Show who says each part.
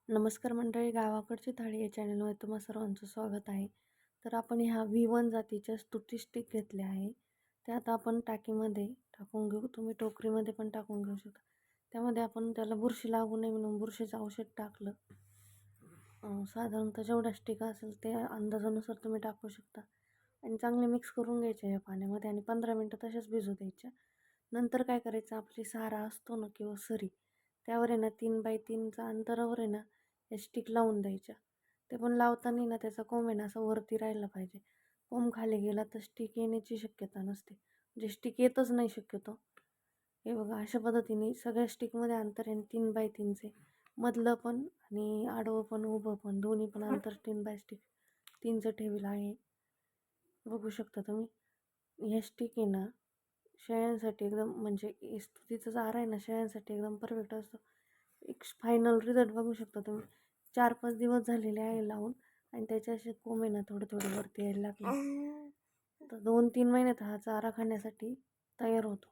Speaker 1: नमस्कार मंडळी, गावाकडची थाळी या चॅनलमध्ये तुम्हा सर्वांचं स्वागत आहे. तर आपण ह्या V1 जातीच्या स्तुती स्टिक घेतल्या आहे. त्या आता आपण टाकीमध्ये टाकून घेऊ. तुम्ही टोकरीमध्ये पण टाकून घेऊ शकता. त्यामध्ये आपण त्याला बुरशी लागू नये म्हणून बुरशीचं औषध टाकलं. साधारणतः जेवढ्या स्टिक असेल ते अंदाजानुसार तुम्ही टाकू शकता आणि चांगले मिक्स करून घ्यायचे या पाण्यामध्ये आणि 15 मिनटं तशाच भिजू द्यायच्या. नंतर काय करायचं, आपली सारा असतो ना किंवा सरी, त्यावर आहे ना 3x3चा अंतरावर आहे ना या स्टिक लावून द्यायच्या. ते पण लावताना ना त्याचा कोंब आहे ना असा वरती राहिला पाहिजे. कोंब खाली गेला तर स्टिक येण्याची शक्यता नसते, म्हणजे स्टिक येतच नाही शक्यतो. हे बघा, अशा पद्धतीने सगळ्या स्टिकमध्ये अंतर आहे 3x3चे, मधलं पण आणि आडवं पण उभं पण दोन्ही पण अंतर 3x3चं ठेवलं आहे. बघू शकता तुम्ही. ह्या स्टिक आहे ना शेळ्यांसाठी एकदम, म्हणजे स्तुतीचा चारा आहे ना शेळ्यांसाठी एकदम परफेक्ट असतो. एक फायनल रिझल्ट बघू शकता तुम्ही. 4-5 दिवस झालेले आहे लावून आणि त्याचे असे कोंब आहे ना थोडे थोडे वरती यायला लागले. तर 2-3 महिन्यात हा चारा खाण्यासाठी तयार होतो.